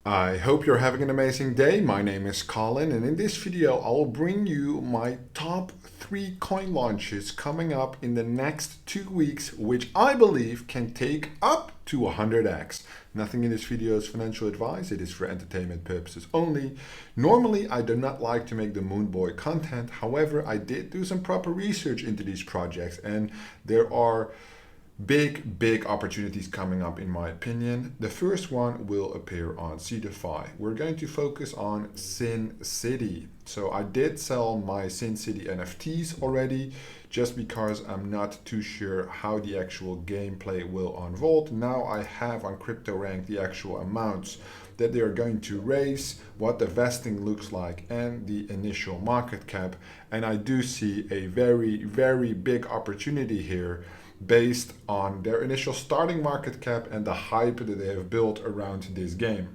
I hope you're having an amazing day. My name is Colin, and in this video, I will bring you my top 3 coin launches coming up in the next 2 weeks, which I believe can take up to 100x. Nothing in this video is financial advice, it is for entertainment purposes only. Normally, I do not like to make the Moonboy content. However, I did do some proper research into these projects, and there are big opportunities coming up in my opinion. The first one will appear on Seedify. We're going to focus on Sin City. So I did sell my Sin City NFTs already just because I'm not too sure how the actual gameplay will unfold. Now I have on CryptoRank the actual amounts that they are going to raise, what the vesting looks like, and the initial market cap. And I do see a very big opportunity here based on their initial starting market cap and the hype that they have built around this game.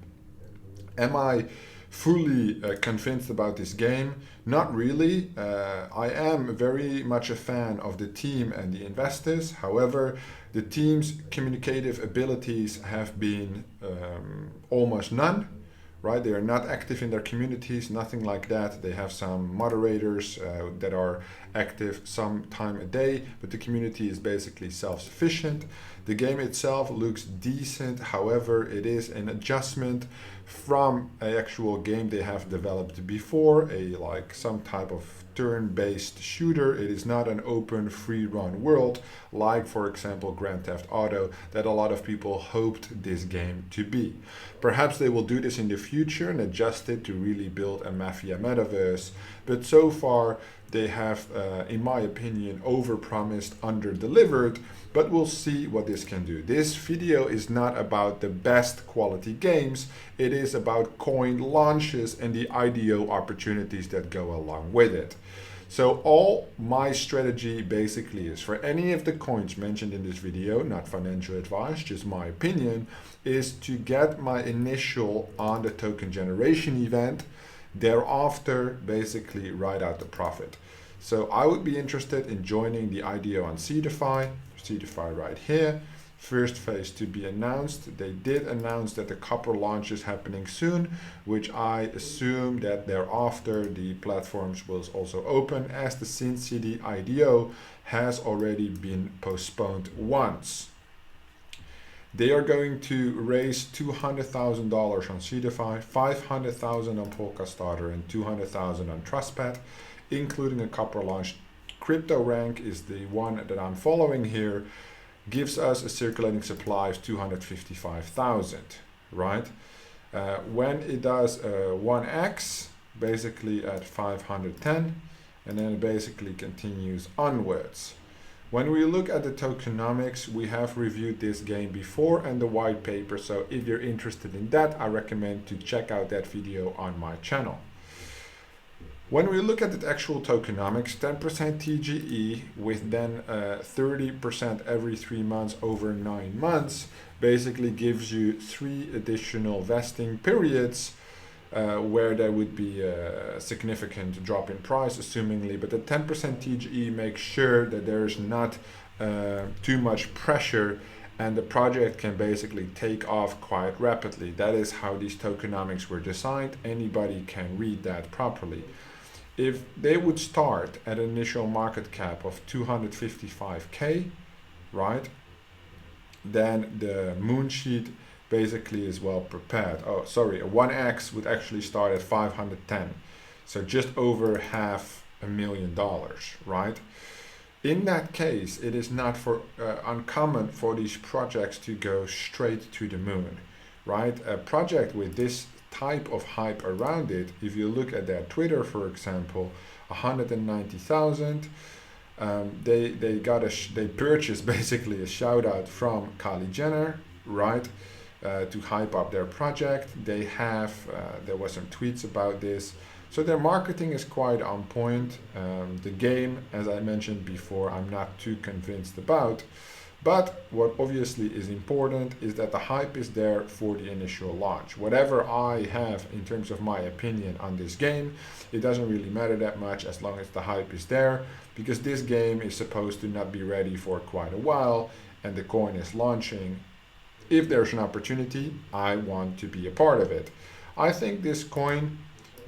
Am I fully convinced about this game? Not really. I am very much a fan of the team and the investors. However, the team's communicative abilities have been almost none. Right? They are not active in their communities, nothing like that. They have some moderators that are active some time a day, but the community is basically self-sufficient. The game itself looks decent, however, it is an adjustment from an actual game they have developed before, some type of turn-based shooter. It is not an open free-run world like, for example, Grand Theft Auto that a lot of people hoped this game to be. Perhaps they will do this in the future and adjust it to really build a mafia metaverse, but so far they have, in my opinion, overpromised, under-delivered, but we'll see what this can do. This video is not about the best quality games, it is about coin launches and the IDO opportunities that go along with it. So all my strategy basically is for any of the coins mentioned in this video, not financial advice, just my opinion, is to get my initial on the token generation event, thereafter basically write out the profit. So I would be interested in joining the IDO on Seedify right here. First phase to be announced. They did announce that the copper launch is happening soon, which I assume that thereafter the platforms will also open, as the Sin City IDO has already been postponed once. They are going to raise $200,000 on Seedify, $500,000 on Polkastarter, and $200,000 on Trustpad, including a copper launch. CryptoRank is the one that I'm following here, gives us a circulating supply of 255,000, right? When it does 1x, basically at 510, and then it basically continues onwards. When we look at the tokenomics, we have reviewed this game before and the white paper, so if you're interested in that, I recommend to check out that video on my channel. When we look at the actual tokenomics, 10% TGE with then 30% every 3 months over 9 months basically gives you 3 additional vesting periods where there would be a significant drop in price, assumingly, but the 10% TGE makes sure that there's not too much pressure and the project can basically take off quite rapidly. That is how these tokenomics were designed. Anybody can read that properly. If they would start at an initial market cap of 255k, right, then the moon sheet basically is well prepared. Oh, sorry, a 1x would actually start at 510, so just over $500,000, right? In that case, it is not uncommon for these projects to go straight to the moon, right? A project with this type of hype around it, if you look at their Twitter, for example, 190,000, they purchased basically a shout out from Kylie Jenner, right, to hype up their project. They have there was some tweets about this, so their marketing is quite on point. The game, as I mentioned before, I'm not too convinced about. But what obviously is important is that the hype is there for the initial launch. Whatever I have in terms of my opinion on this game, it doesn't really matter that much as long as the hype is there, because this game is supposed to not be ready for quite a while and the coin is launching if there's an opportunity, I want to be a part of it. I think this coin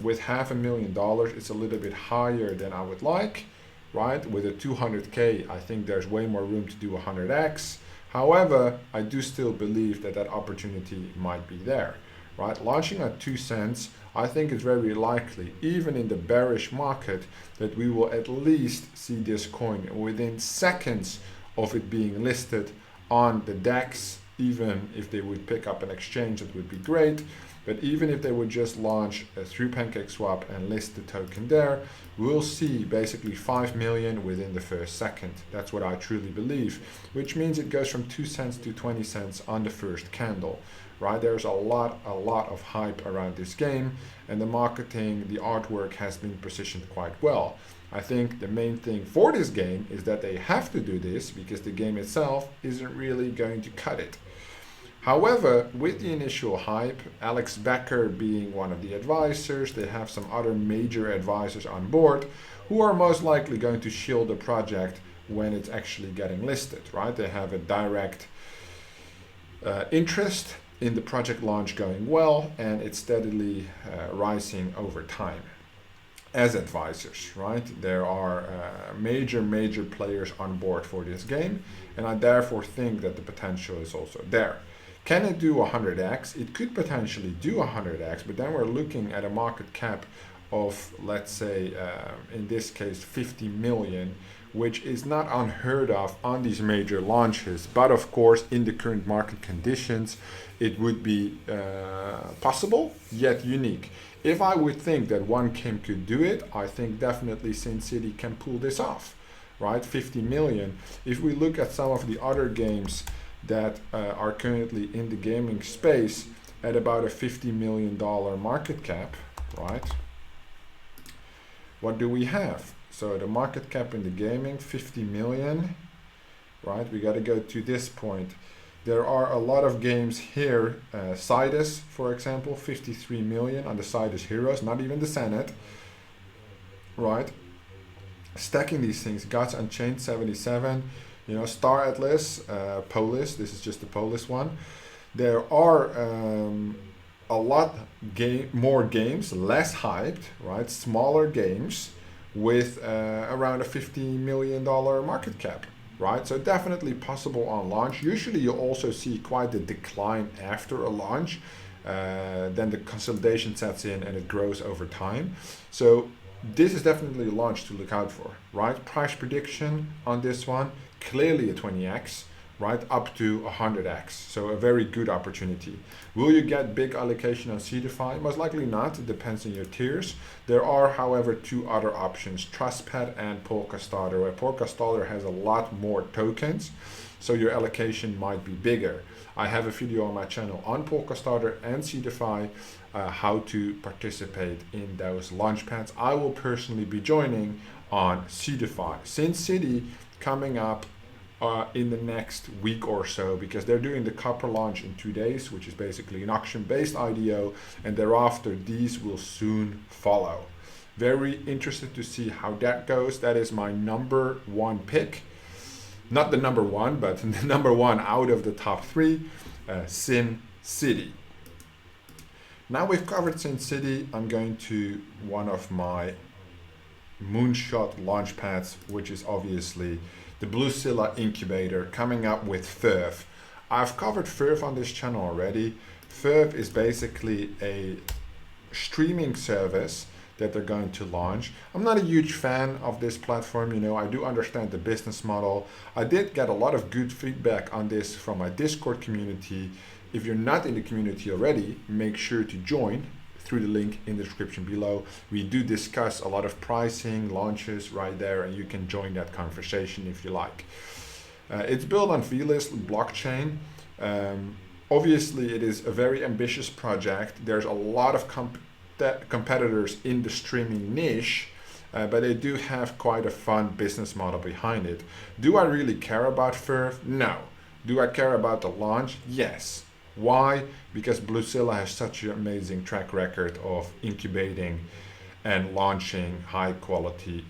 with $500,000 is a little bit higher than I would like, right? With a 200K, I think there's way more room to do 100x. However, I do still believe that that opportunity might be there, right? Launching at 2 cents, I think it's very likely, even in the bearish market, that we will at least see this coin within seconds of it being listed on the DEX. Even if they would pick up an exchange, that would be great. But even if they would just launch through PancakeSwap and list the token there, we'll see basically 5 million within the first second. That's what I truly believe, which means it goes from 2 cents to 20 cents on the first candle, right? There's a lot of hype around this game, and the marketing, the artwork has been positioned quite well. I think the main thing for this game is that they have to do this because the game itself isn't really going to cut it. However, with the initial hype, Alex Becker being one of the advisors, they have some other major advisors on board who are most likely going to shield the project when it's actually getting listed, right? They have a direct interest in the project launch going well, and it's steadily rising over time. As advisors, right? There are major players on board for this game, and I therefore think that the potential is also there. Can it do 100x? It could potentially do 100x, but then we're looking at a market cap of, let's say, in this case, 50 million, which is not unheard of on these major launches. But of course, in the current market conditions, it would be possible, yet unique. If I would think that one game could do it, I think definitely Sin City can pull this off, right? 50 million. If we look at some of the other games that are currently in the gaming space at about a $50 million market cap, right? What do we have? So the market cap in the gaming, 50 million, right? We got to go to this point. There are a lot of games here, Sidus, for example, 53 million on the Sidus Heroes, not even the Senate, right? Stacking these things, Gods Unchained, 77, you know, Star Atlas, Polis, this is just the Polis one. There are a lot more games, less hyped, right? Smaller games with around a $50 million market cap, right? So definitely possible on launch. Usually you also see quite a decline after a launch. Then the consolidation sets in and it grows over time. So this is definitely a launch to look out for, right? Price prediction on this one, clearly a 20x, right? Up to 100x. So a very good opportunity. Will you get big allocation on Seedify? Most likely not. It depends on your tiers. There are, however, two other options, TrustPad and Polkastarter, where Polkastarter has a lot more tokens, so your allocation might be bigger. I have a video on my channel on Polkastarter and Seedify, how to participate in those launchpads. I will personally be joining on Seedify. Sin City coming up in the next week or so, because they're doing the copper launch in 2 days, which is basically an auction-based IDO, and thereafter these will soon follow. Very interested to see how that goes. That is my number one pick. Not the number one, but the number one out of the top three, Sin City. Now we've covered Sin City, I'm going to one of my moonshot launchpads, which is obviously the Bluezilla incubator, coming up with Verve. I've covered Verve on this channel already. Verve is basically a streaming service that they're going to launch. I'm not a huge fan of this platform, you know, I do understand the business model. I did get a lot of good feedback on this from my Discord community. If you're not in the community already, make sure to join through the link in the description below. We do discuss a lot of pricing, launches right there, and you can join that conversation if you like. It's built on VList blockchain. Obviously, it is a very ambitious project. There's a lot of competitors in the streaming niche, but they do have quite a fun business model behind it. Do I really care about Verve? No. Do I care about the launch? Yes. Why? Because Bluezilla has such an amazing track record of incubating and launching high quality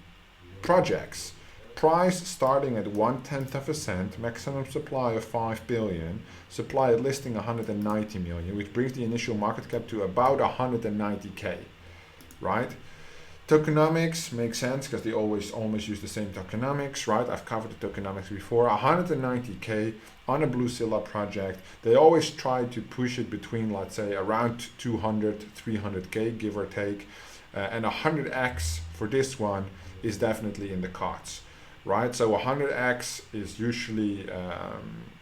projects. price starting at 1/10 of a cent, maximum supply of 5 billion, supply at listing 190 million, which brings the initial market cap to about 190k, right? Tokenomics makes sense because they almost use the same tokenomics, right? I've covered the tokenomics before. 190k on a Bluezilla project. They always try to push it between, let's say, around 200, 300k, give or take. And 100x for this one is definitely in the cards, right? So 100x is usually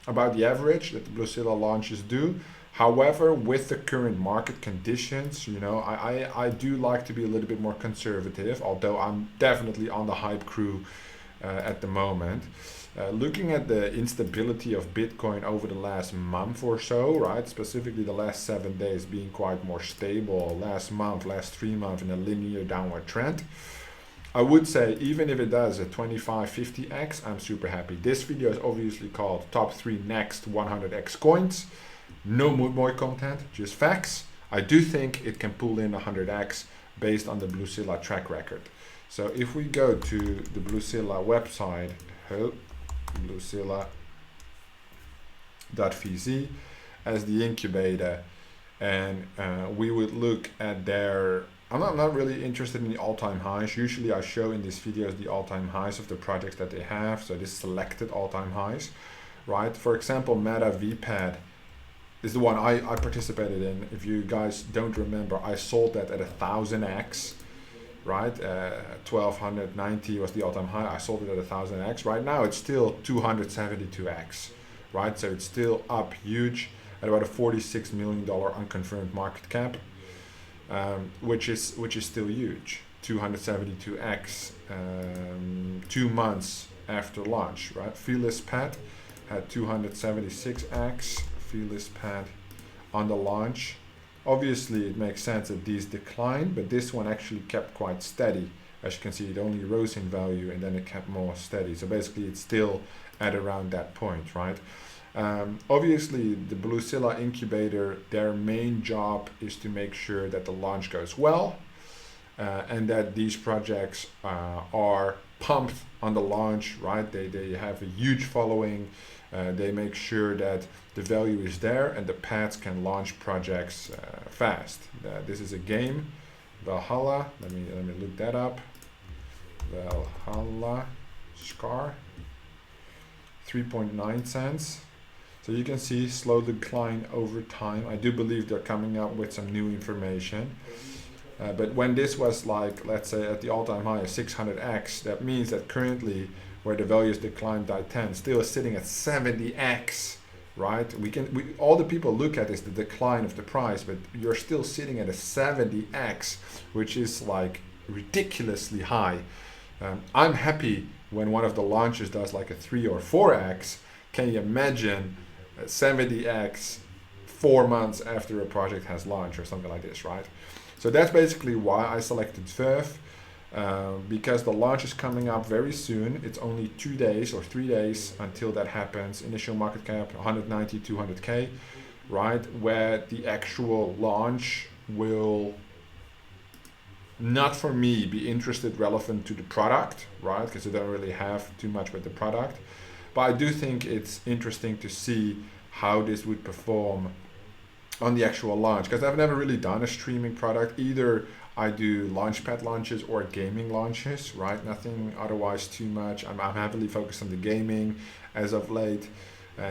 about the average that the Bluezilla launches do. However, with the current market conditions, you know, I do like to be a little bit more conservative, although I'm definitely on the hype crew at the moment. Looking at the instability of Bitcoin over the last month or so, right? Specifically the last 7 days being quite more stable, last 3 months in a linear downward trend. I would say even if it does a 25, 50x, I'm super happy. This video is obviously called Top 3 Next 100x Coins. No more content, just facts. I do think it can pull in 100x based on the Bluezilla track record. So if we go to the Bluezilla website, bluezilla.vz as the incubator, and we would look at their, I'm not really interested in the all-time highs. Usually I show in these videos the all-time highs of the projects that they have. So this selected all-time highs, right? For example, Meta VPad is the one I participated in. If you guys don't remember, I sold that at 1000x, right? 1290 was the all-time high. I sold it at 1000x. Right now it's still 272x, right? So it's still up huge at about a $46 million unconfirmed market cap, which is still huge. 272x 2 months after launch, right? Fearless Pad had 276x. Fearless Pad on the launch. Obviously it makes sense that these declined, but this one actually kept quite steady. As you can see, it only rose in value and then it kept more steady. So basically it's still at around that point, right? Obviously the Bluezilla incubator, their main job is to make sure that the launch goes well and that these projects are pumped on the launch, right? They have a huge following. They make sure that the value is there and the pads can launch projects fast. This is a game, Valhalla. Let me look that up. Valhalla Scar, 3.9 cents. So you can see slow decline over time. I do believe they're coming up with some new information. But when this was like, let's say at the all-time high of 600x, that means that currently where the values declined by 10, still is sitting at 70x, right? All the people look at is the decline of the price, but you're still sitting at a 70x, which is like ridiculously high. I'm happy when one of the launches does like a 3 or 4x. Can you imagine 70x 4 months after a project has launched or something like this, right? So that's basically why I selected Verve. Because the launch is coming up very soon. It's only 2 days or 3 days until that happens. Initial market cap 190, 200k, right? Where the actual launch will not, for me, be relevant to the product, right? Because I don't really have too much with the product. But I do think it's interesting to see how this would perform on the actual launch, because I've never really done a streaming product. Either I do launchpad launches or gaming launches, right? Nothing otherwise too much. I'm heavily focused on the gaming as of late.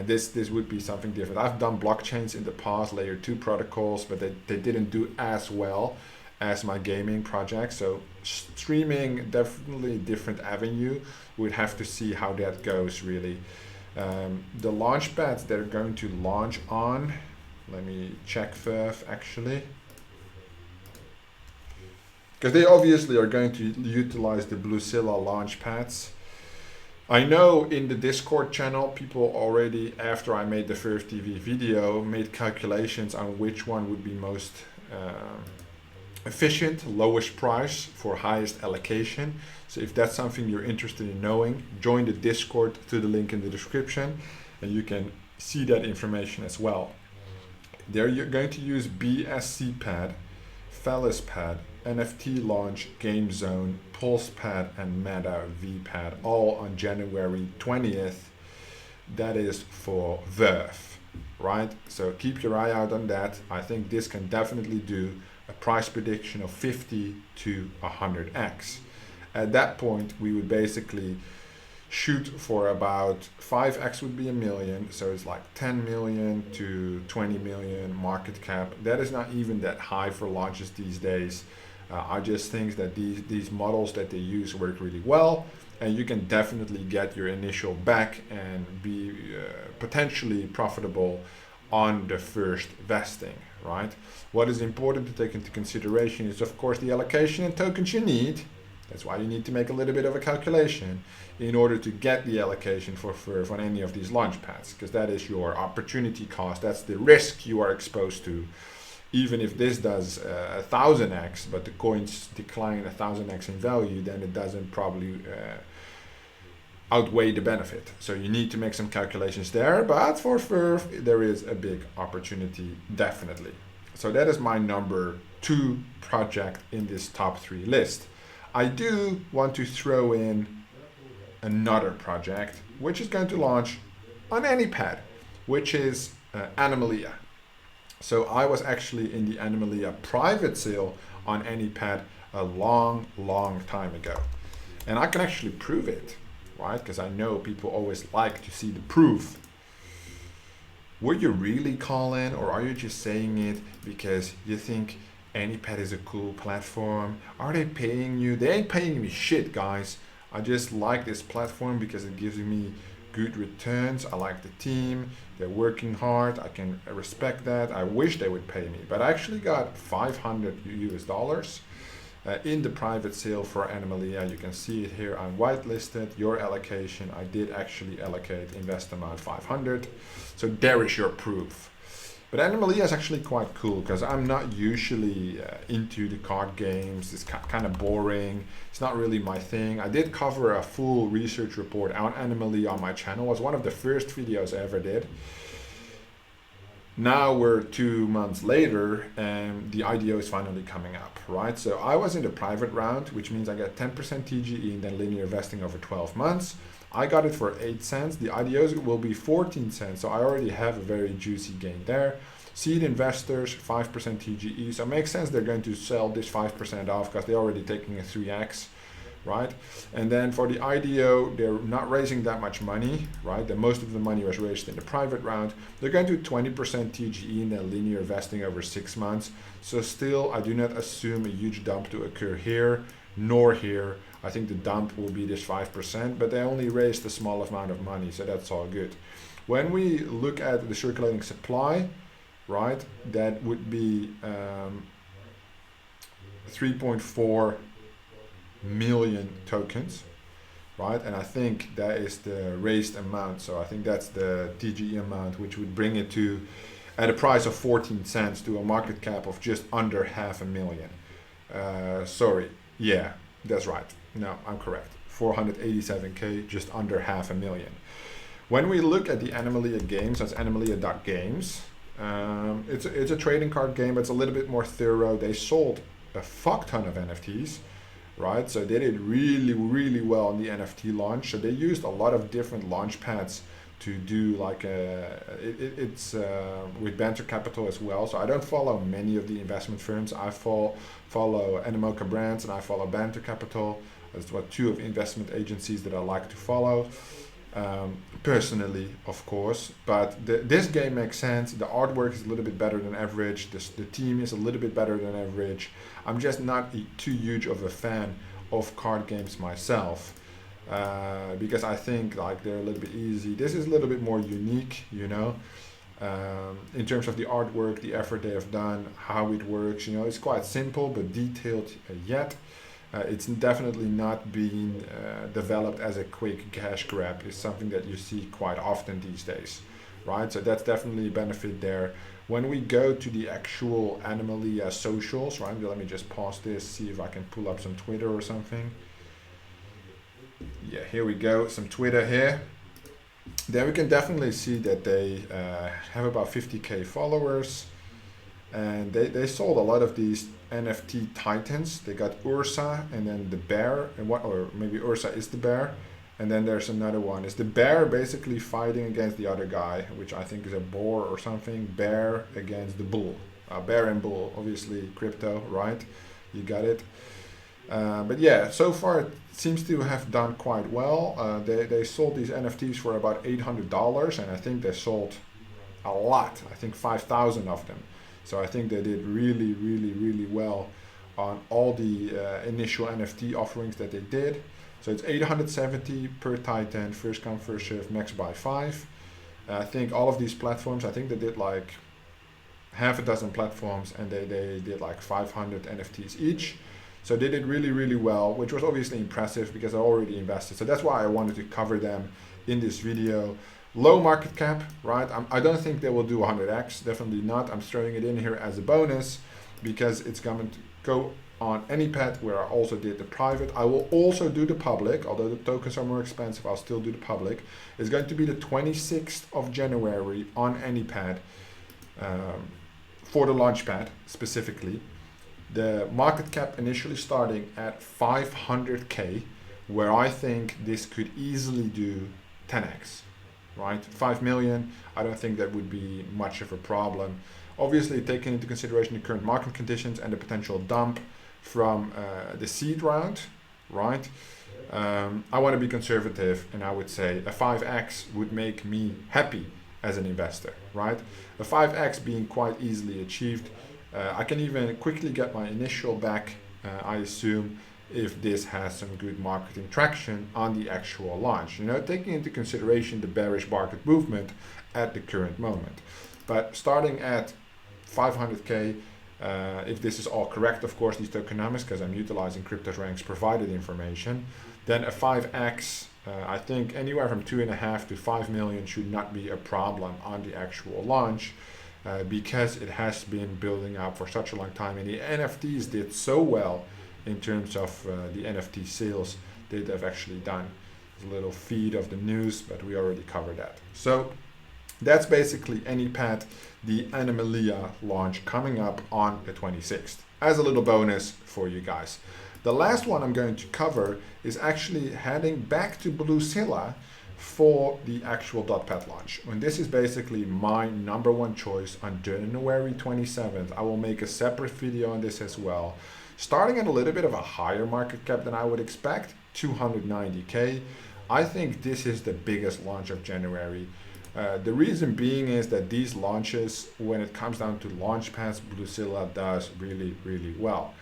This would be something different. I've done blockchains in the past, layer 2 protocols, but they didn't do as well as my gaming project. So streaming, definitely a different avenue. We'd have to see how that goes really. The launchpads they're going to launch on, let me check Verve actually. Because they obviously are going to utilize the Bluezilla launchpads. I know in the Discord channel, people already, after I made the VerveTV video, made calculations on which one would be most efficient, lowest price for highest allocation. So if that's something you're interested in knowing, join the Discord through the link in the description and you can see that information as well. They're going to use BSC pad FellisPad, NFT Launch, Game Zone, PulsePad, and Meta VPad, all on January 20th. That is for Verve, right? So keep your eye out on that. I think this can definitely do a price prediction of 50 to 100x. At that point, we would basically shoot for about 5x would be a million. So it's like 10 million to 20 million market cap. That is not even that high for launches these days. I just think that these models that they use work really well, and you can definitely get your initial back and be potentially profitable on the first vesting, right? What is important to take into consideration is, of course, the allocation and tokens you need. That's why you need to make a little bit of a calculation in order to get the allocation for Verve on any of these launch pads, because that is your opportunity cost. That's the risk you are exposed to. Even if this does 1000x, but the coins decline 1000x in value, then it doesn't probably outweigh the benefit. So you need to make some calculations there, but for Verve, there is a big opportunity, definitely. So that is my number 2 project in this top 3 list. I do want to throw in another project, which is going to launch on any pad, which is Animalia. So I was actually in the Animalia private sale on AnyPad a long time ago. And I can actually prove it, right? Because I know people always like to see the proof. Were you really calling, or are you just saying it because you think AnyPad is a cool platform? Are they paying you? They ain't paying me shit, guys. I just like this platform because it gives me good returns. I like the team. They're working hard. I can respect that. I wish they would pay me, but I actually got $500 in the private sale for Animalia. You can see it here. I'm whitelisted. Your allocation. I did actually allocate invest amount 500. So there is your proof. But Animalia is actually quite cool because I'm not usually into the card games. It's kind of boring. It's not really my thing. I did cover a full research report on Animalia on my channel. It was one of the first videos I ever did. Now we're 2 months later and the IDO is finally coming up, right? So I was in the private round, which means I get 10% TGE and then linear vesting over 12 months. I got it for 8 cents. The IDOs will be 14 cents. So I already have a very juicy gain there. Seed investors, 5% TGE. So it makes sense they're going to sell this 5% off because they're already taking a 3x, right? And then for the IDO, they're not raising that much money, right? The most of the money was raised in the private round. They're going to do 20% TGE and then linear vesting over 6 months. So still, I do not assume a huge dump to occur here, nor here. I think the dump will be this 5%, but they only raised a small amount of money, so that's all good. When we look at the circulating supply, right, that would be 3.4 million tokens, right? And I think that is the raised amount. So I think that's the TGE amount, which would bring it to, at a price of 14 cents, to a market cap of just under 500,000. Sorry, yeah, that's right. No, I'm correct. 487K, just under 500,000. When we look at the Animalia games, that's animalia.games. It's a trading card game, but it's a little bit more thorough. They sold a fuck ton of NFTs, right? So they did really well on the NFT launch. So they used a lot of different launch pads to do like it's with venture capital as well. So I don't follow many of the investment firms. I follow Animoca Brands and I follow Banter Capital. That's what 2 of investment agencies that I like to follow. Personally, of course, but this game makes sense. The artwork is a little bit better than average. The team is a little bit better than average. I'm just not too huge of a fan of card games myself, because I think like they're a little bit easy. This is a little bit more unique, you know, in terms of the artwork, the effort they have done, how it works. You know, it's quite simple but detailed yet. It's definitely not being developed as a quick cash grab. It's something that you see quite often these days, right? So that's definitely a benefit there. When we go to the actual Animalia socials, right? Let me just pause this, see if I can pull up some Twitter or something. Yeah, here we go, some Twitter here. Then we can definitely see that they have about 50K followers. and they sold a lot of these NFT titans. They got Ursa and then the bear, and what, or maybe Ursa is the bear, and then there's another one. It's the bear basically fighting against the other guy, which I think is a boar or something. Bear against the bull. Bear and bull, obviously crypto, right? You got it. But yeah, so far it seems to have done quite well. They sold these NFTs for about $800, and I think they sold a lot. I think 5,000 of them. So I think they did really, really, really well on all the initial NFT offerings that they did. So it's 870 per Titan, first come, first serve, max by 5. I think all of these platforms, I think they did like half a dozen platforms, and they did like 500 NFTs each. So they did really, really well, which was obviously impressive because I already invested. So that's why I wanted to cover them in this video. Low market cap, right? I don't think they will do 100x, definitely not. I'm throwing it in here as a bonus because it's going to go on Anypad, where I also did the private. I will also do the public, although the tokens are more expensive, I'll still do the public. It's going to be the 26th of January on Anypad for the launchpad specifically. The market cap initially starting at 500K, where I think this could easily do 10x. Right, 5 million, I don't think that would be much of a problem. Obviously, taking into consideration the current market conditions and the potential dump from the seed round, right? I want to be conservative, and I would say a 5x would make me happy as an investor, right? A 5x being quite easily achieved. I can even quickly get my initial back, I assume, if this has some good marketing traction on the actual launch, you know, taking into consideration the bearish market movement at the current moment. But starting at 500K, if this is all correct, of course, these tokenomics, because I'm utilizing CryptoRank's provided information, then a 5x, I think anywhere from 2.5 to 5 million should not be a problem on the actual launch, because it has been building up for such a long time, and the NFTs did so well in terms of the NFT sales that they've actually done. There's a little feed of the news, but we already covered that. So that's basically Anypad, the Animalia launch coming up on the 26th, as a little bonus for you guys. The last one I'm going to cover is actually heading back to Bluezilla for the actual Dotpad launch. And this is basically my #1 choice on January 27th. I will make a separate video on this as well. Starting at a little bit of a higher market cap than I would expect, 290K. I think this is the biggest launch of January. The reason being is that these launches, when it comes down to launchpads, Bluezilla does really, really well.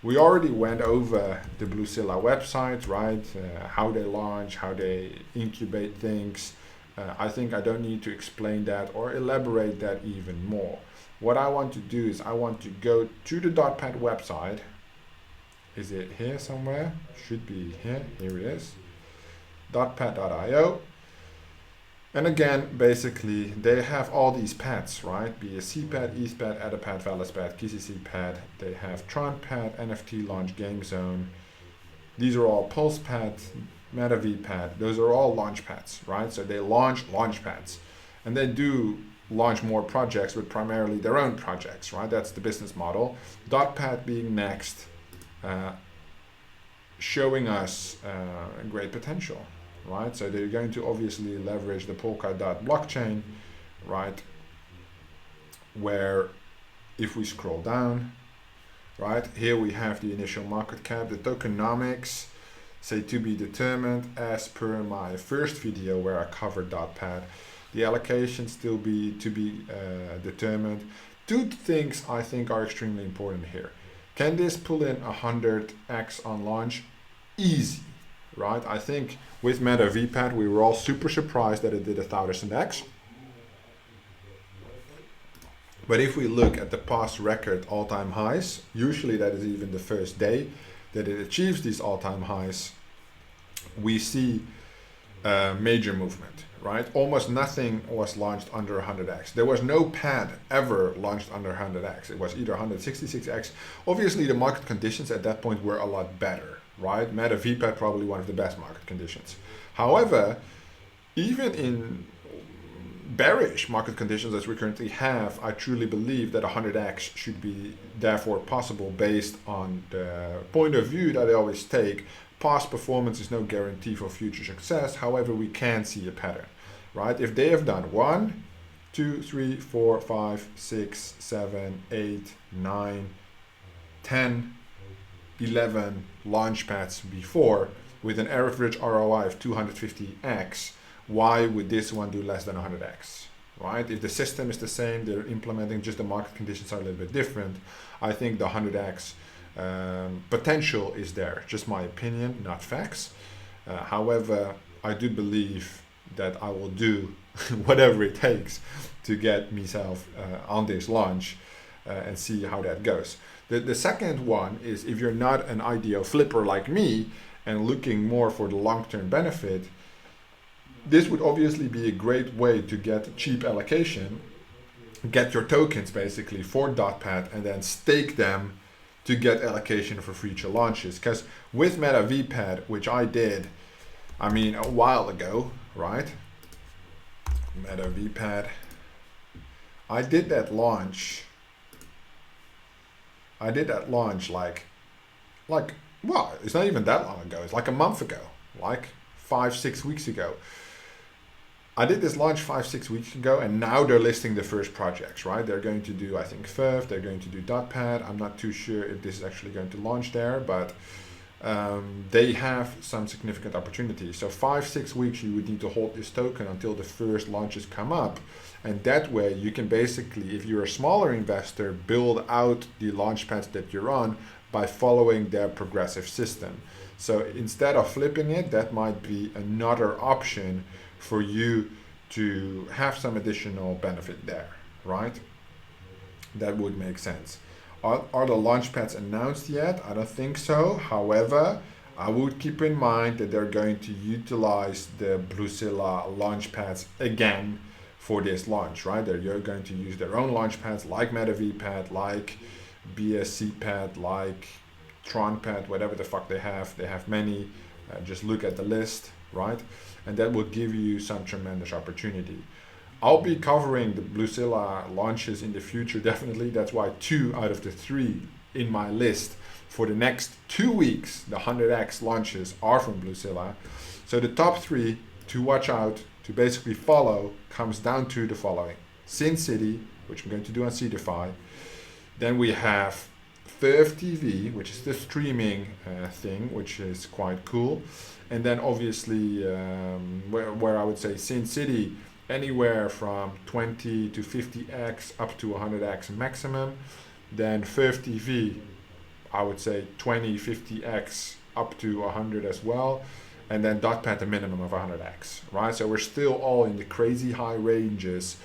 We already went over the Bluezilla website, right? How they launch, how they incubate things. I think I don't need to explain that or elaborate that even more. What I want to do is I want to go to the Dotpad website. Is it here somewhere? Should be here. Here it is. Dotpad.io. And again, basically, they have all these pads, right? BSC pad, ETH pad, Etherpad, Valis pad, KCC pad. They have Tron pad, NFT launch, Game Zone. These are all Pulse pad, MetaV pad. Those are all launch pads, right? So they launch pads, and they do launch more projects, but primarily their own projects, right? That's the business model. Dotpad being next, showing us great potential, right? So they're going to obviously leverage the Polkadot blockchain, right? Where if we scroll down, right, here we have the initial market cap, the tokenomics, say to be determined as per my first video where I covered Dotpad. The allocation still to be determined. Two things I think are extremely important here. Can this pull in 100x on launch? Easy, right? I think with MetaV pad, we were all super surprised that it did 1000x. But if we look at the past record all-time highs, usually that is even the first day that it achieves these all-time highs, we see major movement, right? Almost nothing was launched under 100x. There was no pad ever launched under 100x. It was either 166x. Obviously, the market conditions at that point were a lot better, right? MetaV pad probably one of the best market conditions. However, even in bearish market conditions as we currently have, I truly believe that 100x should be therefore possible based on the point of view that I always take. Past performance is no guarantee for future success. However, we can see a pattern, right? If they have done 1, 2, 3, 4, 5, 6, 7, 8, 9, 10, 11 launch pads before with an average ROI of 250x, why would this one do less than 100x, right? If the system is the same, they're implementing, just the market conditions are a little bit different. I think the 100x potential is there, just my opinion, not facts. However, I do believe that I will do whatever it takes to get myself on this launch and see how that goes. The second one is, if you're not an IDO flipper like me and looking more for the long-term benefit, this would obviously be a great way to get cheap allocation, get your tokens basically for Dotpad, and then stake them to get allocation for future launches. Because with MetaVPad, which I did, I mean, a while ago, right? MetaVPad, I did that launch like, well, it's not even that long ago. It's like a month ago, like 5-6 weeks ago. I did this launch 5-6 weeks ago, and now they're listing the first projects, right? They're going to do, I think, Verve, they're going to do Dotpad. I'm not too sure if this is actually going to launch there, but they have some significant opportunities. So 5-6 weeks you would need to hold this token until the first launches come up. And that way you can basically, if you're a smaller investor, build out the launch pads that you're on by following their progressive system. So instead of flipping it, that might be another option for you to have some additional benefit there, right? That would make sense. Are the launch pads announced yet? I don't think so. However, I would keep in mind that they're going to utilize the Bluezilla launch pads again for this launch, right? They're going to use their own launch pads like MetaVPad, like BSCPad, like TronPad, whatever the fuck they have. They have many. Just look at the list, right? And that will give you some tremendous opportunity. I'll be covering the Bluezilla launches in the future, definitely. That's why 2 out of the 3 in my list for the next 2 weeks, the 100x launches, are from Bluezilla. So the top 3 to watch out, to basically follow, comes down to the following. Sin City, which I'm going to do on Cedify. Then we have VerveTV, which is the streaming thing, which is quite cool. And then obviously where I would say Sin City, anywhere from 20 to 50x up to 100x maximum. Then VerveTV, I would say 20, 50x up to 100 as well. And then Dotpad, a minimum of 100x, right? So we're still all in the crazy high ranges,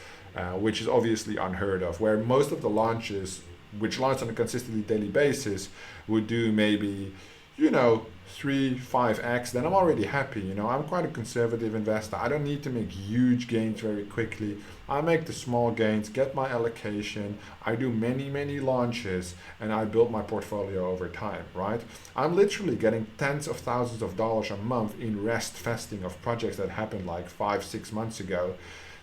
which is obviously unheard of, where most of the launches, which launch on a consistently daily basis, would do maybe, 3-5x, then I'm already happy. I'm quite a conservative investor. I don't need to make huge gains very quickly. I make the small gains, get my allocation. I do many launches, and I build my portfolio over time, right? I'm literally getting tens of thousands of dollars a month in rest vesting of projects that happened like 5-6 months ago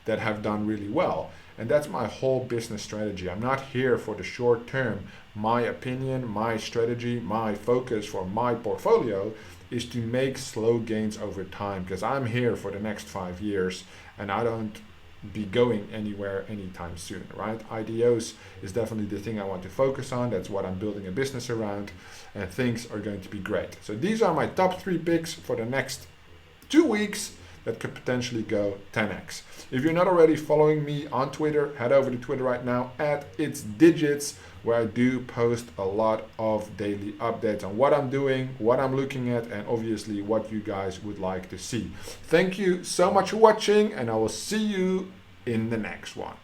that have done really well. And that's my whole business strategy. I'm not here for the short term. My opinion, my strategy, my focus for my portfolio is to make slow gains over time, because I'm here for the next 5 years and I don't be going anywhere anytime soon, right? IDOs is definitely the thing I want to focus on. That's what I'm building a business around, and things are going to be great. So these are my top 3 picks for the next 2 weeks that could potentially go 10x. If you're not already following me on Twitter, head over to Twitter right now @itsdigits, where I do post a lot of daily updates on what I'm doing, what I'm looking at, and obviously what you guys would like to see. Thank you so much for watching, and I will see you in the next one.